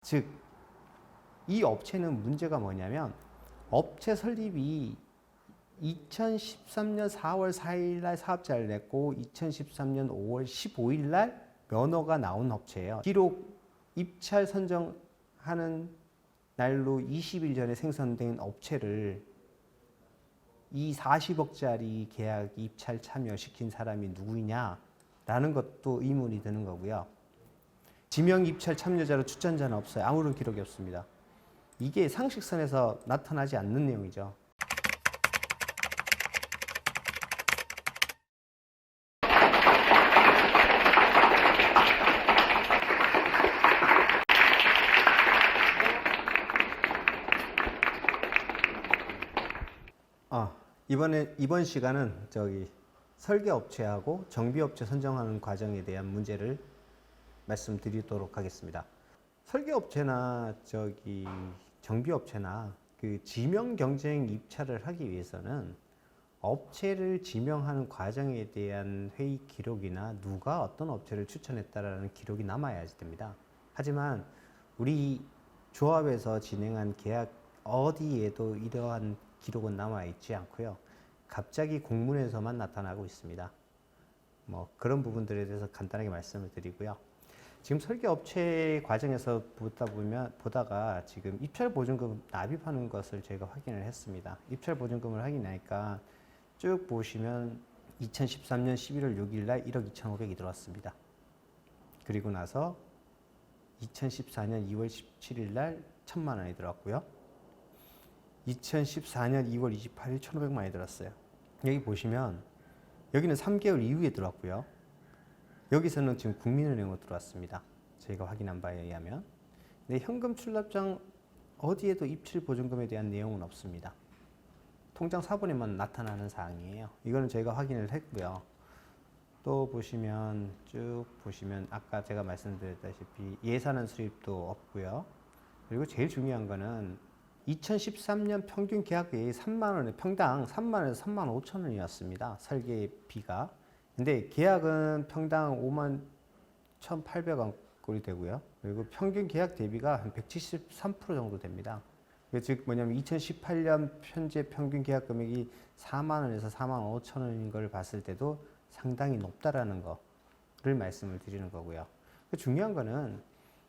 즉, 이 업체는 문제가 뭐냐면 업체 설립이 2013년 4월 4일 날 사업자를 냈고 2013년 5월 15일 날 면허가 나온 업체예요. 기록 입찰 선정하는 날로 20일 전에 생성된 업체를 이 40억짜리 계약 입찰 참여시킨 사람이 누구이냐라는 것도 의문이 드는 거고요. 지명 입찰 참여자로 추천자는 없어요. 아무런 기록이 없습니다. 이게 상식선에서 나타나지 않는 내용이죠. 이번 시간은 설계업체하고 정비업체 선정하는 과정에 대한 문제를 말씀드리도록 하겠습니다. 설계업체나 정비업체나 그 지명 경쟁 입찰을 하기 위해서는 업체를 지명하는 과정에 대한 회의 기록이나 누가 어떤 업체를 추천했다라는 기록이 남아야 됩니다. 하지만 우리 조합에서 진행한 계약 어디에도 이러한 기록은 남아 있지 않고요. 갑자기 공문에서만 나타나고 있습니다. 그런 부분들에 대해서 간단하게 말씀을 드리고요. 지금 설계업체 과정에서 보다가 지금 입찰보증금 납입하는 것을 제가 확인을 했습니다. 입찰보증금을 확인하니까 쭉 보시면 2013년 11월 6일 날 1억 2,500이 들어왔습니다. 그리고 나서 2014년 2월 17일 날 1,000만 원이 들어왔고요. 2014년 2월 28일 1,500만 원이 들었어요. 여기 보시면 여기는 3개월 이후에 들어왔고요. 여기서는 지금 국민은행으로 들어왔습니다. 저희가 확인한 바에 의하면. 근데 현금 출납장 어디에도 입출 보증금에 대한 내용은 없습니다. 통장 사본에만 나타나는 사항이에요. 이거는 저희가 확인을 했고요. 또 보시면 쭉 보시면 아까 제가 말씀드렸다시피 예산안 수립도 없고요. 그리고 제일 중요한 거는 2013년 평균 계약비이 3만 원에 평당 3만 원에서 3만 5천 원이었습니다. 설계비가. 근데 계약은 평당 5만 1,800원 꼴이 되고요. 그리고 평균 계약 대비가 한 173% 정도 됩니다. 즉 뭐냐면 2018년 현재 평균 계약 금액이 4만 원에서 4만 5천 원인 걸 봤을 때도 상당히 높다라는 거를 말씀을 드리는 거고요. 중요한 거는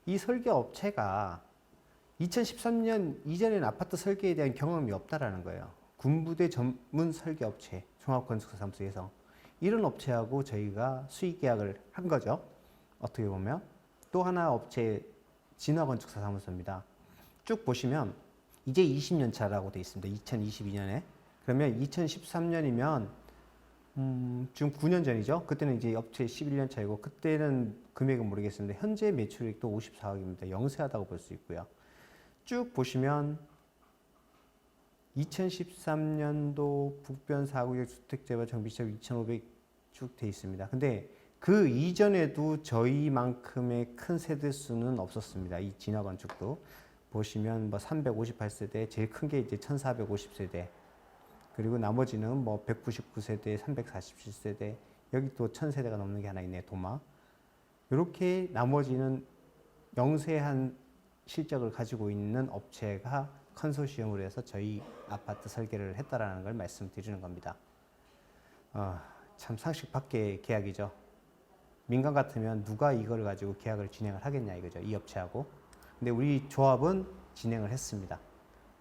이 설계업체가 2013년 이전에는 아파트 설계에 대한 경험이 없다라는 거예요. 군부대 전문 설계업체, 종합건축사무소에서 이런 업체하고 저희가 수익 계약을 한 거죠. 어떻게 보면 또 하나 업체 진화건축사무소입니다. 쭉 보시면 이제 20년 차라고 되어 있습니다. 2022년에. 그러면 2013년이면 지금 9년 전이죠. 그때는 이제 업체 11년 차이고 그때는 금액은 모르겠습니다. 현재 매출액도 54억입니다. 영세하다고 볼 수 있고요. 쭉 보시면 2013년도 북변 4구역 주택재발 정비시설 2,500 쭉 돼 있습니다. 근데 그 이전에도 저희만큼의 큰 세대수는 없었습니다. 이 진화건축도 보시면 358세대, 제일 큰 게 이제 1,450세대, 그리고 나머지는 199세대, 347세대, 여기 또 1,000세대가 넘는 게 하나 있네요. 도마. 이렇게 나머지는 영세한 실적을 가지고 있는 업체가 컨소시엄으로 해서 저희 아파트 설계를 했다라는 걸 말씀드리는 겁니다. 참 상식 밖의 계약이죠. 민간 같으면 누가 이걸 가지고 계약을 진행을 하겠냐 이거죠. 이 업체하고. 근데 우리 조합은 진행을 했습니다.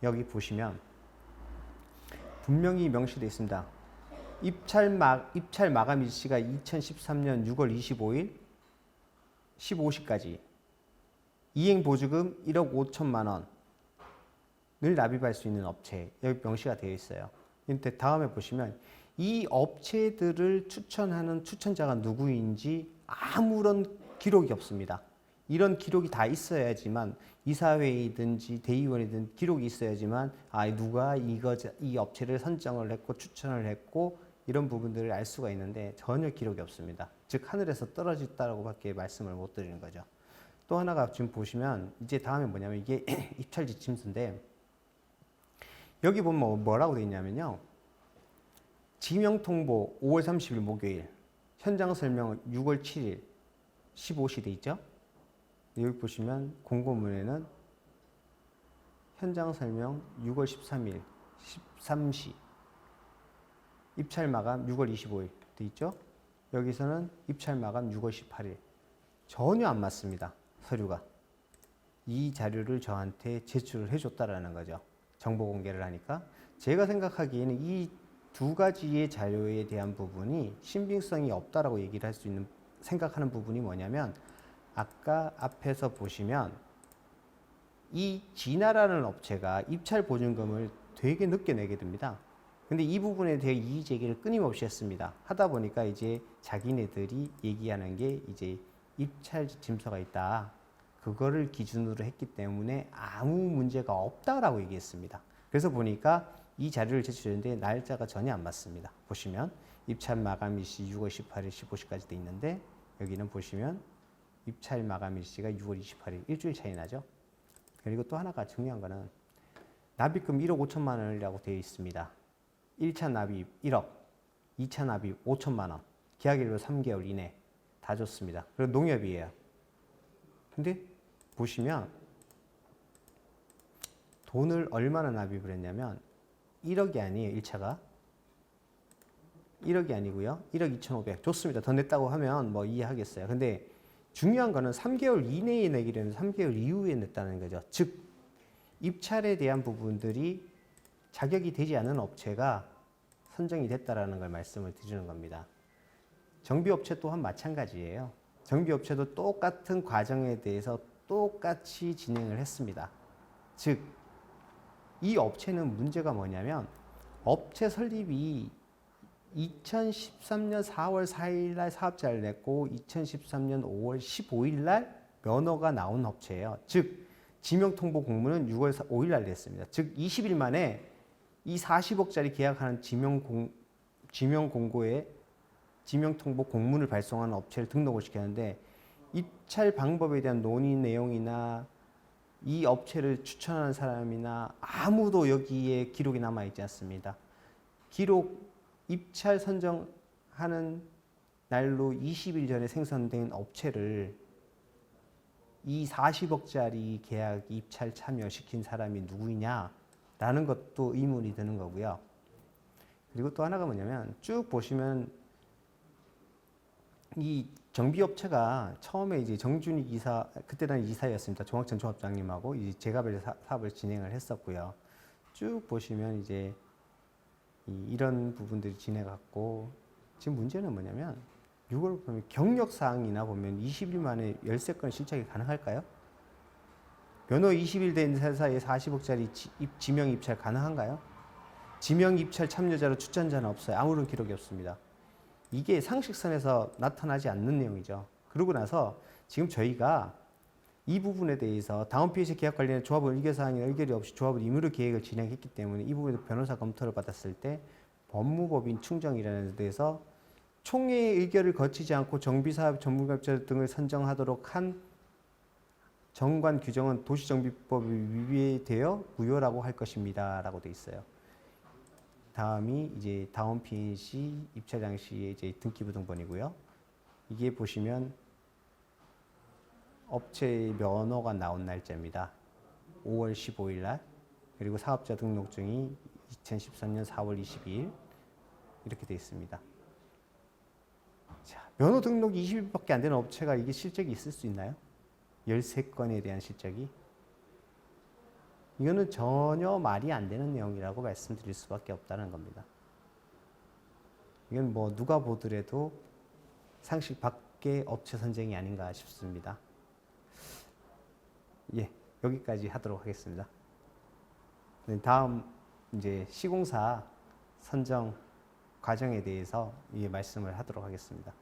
여기 보시면 분명히 명시되어 있습니다. 입찰 마감 일시가 2013년 6월 25일 15시까지 이행 보증금 1억 5천만 원을 납입할 수 있는 업체, 여기 명시가 되어 있어요. 근데 다음에 보시면 이 업체들을 추천하는 추천자가 누구인지 아무런 기록이 없습니다. 이런 기록이 다 있어야지만 이사회이든지 대의원이든 기록이 있어야지만 누가 이 업체를 선정을 했고 추천을 했고 이런 부분들을 알 수가 있는데 전혀 기록이 없습니다. 즉 하늘에서 떨어졌다라고 밖에 말씀을 못 드리는 거죠. 또 하나가 지금 보시면 이제 다음에 뭐냐면 이게 입찰 지침서인데 여기 보면 뭐라고 되어 있냐면요. 지명 통보 5월 30일 목요일, 현장 설명 6월 7일 15시 돼 있죠. 여기 보시면 공고문에는 현장 설명 6월 13일 13시 입찰 마감 6월 25일 돼 있죠? 여기서는 입찰 마감 6월 18일. 전혀 안 맞습니다. 서류가. 이 자료를 저한테 제출을 해줬다라는 거죠. 정보 공개를 하니까. 제가 생각하기에는 이 두 가지의 자료에 대한 부분이 신빙성이 없다라고 얘기를 할 수 있는, 생각하는 부분이 뭐냐면, 아까 앞에서 보시면 이 진아라는 업체가 입찰 보증금을 되게 늦게 내게 됩니다. 근데 이 부분에 대해 이의 제기를 끊임없이 했습니다. 하다 보니까 이제 자기네들이 얘기하는 게 이제 입찰 지침서가 있다. 그거를 기준으로 했기 때문에 아무 문제가 없다라고 얘기했습니다. 그래서 보니까 이 자료를 제출했는데 날짜가 전혀 안 맞습니다. 보시면 입찰 마감 일시 6월 18일 15시까지 돼 있는데 여기는 보시면 입찰 마감 일시가 6월 28일 일주일 차이 나죠. 그리고 또 하나가 중요한 거는 납입금 1억 5천만 원이라고 되어 있습니다. 1차 납입 1억, 2차 납입 5천만 원, 계약일로 3개월 이내 다 줬습니다. 그리고 농협이에요. 근데 보시면 돈을 얼마나 납입을 했냐면 1억이 아니에요. 1차가 1억이 아니고요. 1억 2,500 좋습니다. 더 냈다고 하면 뭐 이해하겠어요. 근데 중요한 거는 3개월 이내에 내기로는 3개월 이후에 냈다는 거죠. 즉 입찰에 대한 부분들이 자격이 되지 않은 업체가 선정이 됐다라는 걸 말씀을 드리는 겁니다. 정비업체 또한 마찬가지예요. 정비업체도 똑같은 과정에 대해서 똑같이 진행을 했습니다. 즉 이 업체는 문제가 뭐냐면 업체 설립이 2013년 4월 4일 날 사업자를 냈고 2013년 5월 15일 날 면허가 나온 업체예요. 즉 지명 통보 공문은 6월 5일 날 냈습니다. 즉 20일 만에 이 40억짜리 계약하는 지명 공고에 지명 통보 공문을 발송하는 업체를 등록을 시켰는데 입찰 방법에 대한 논의 내용이나 이 업체를 추천하는 사람이나 아무도 여기에 기록이 남아 있지 않습니다. 기록 입찰 선정하는 날로 20일 전에 생성된 업체를 이 40억짜리 계약 입찰 참여시킨 사람이 누구이냐라는 것도 의문이 드는 거고요. 그리고 또 하나가 뭐냐면 쭉 보시면 이 정비업체가 처음에 이제 정준희 이사, 그때 난 이사였습니다. 종학천 조합장님하고 이제 제가별 사업을 진행을 했었고요. 쭉 보시면 이제 이런 부분들이 지내갔고 지금 문제는 뭐냐면 6월 보면 경력사항이나 보면 20일 만에 13건 실적이 가능할까요? 면허 20일 된 회사에 40억짜리 지명 입찰 가능한가요? 지명 입찰 참여자로 출전자는 없어요. 아무런 기록이 없습니다. 이게 상식선에서 나타나지 않는 내용이죠. 그러고 나서 지금 저희가 이 부분에 대해서 다운 PHC 계약 관련해 조합원 의결사항이나 의결이 없이 조합원 임의로 계획을 진행했기 때문에 이 부분에서 변호사 검토를 받았을 때 법무법인 충정이라는 데서 총회 의결을 거치지 않고 정비사업 전문가업체 등을 선정하도록 한 정관 규정은 도시정비법에 위배되어 무효라고 할 것입니다. 라고 돼 있어요. 다음이 이제 다운 PNC 입찰 당시의 이제 등기부등본이고요. 이게 보시면 업체의 면허가 나온 날짜입니다. 5월 15일 날. 그리고 사업자 등록증이 2013년 4월 22일 이렇게 되어 있습니다. 자, 면허 등록이 20일밖에 안 되는 업체가 이게 실적이 있을 수 있나요? 13건에 대한 실적이? 이거는 전혀 말이 안 되는 내용이라고 말씀드릴 수밖에 없다는 겁니다. 이건 뭐 누가 보더라도 상식 밖의 업체 선정이 아닌가 싶습니다. 예, 여기까지 하도록 하겠습니다. 다음 이제 시공사 선정 과정에 대해서 말씀을 하도록 하겠습니다.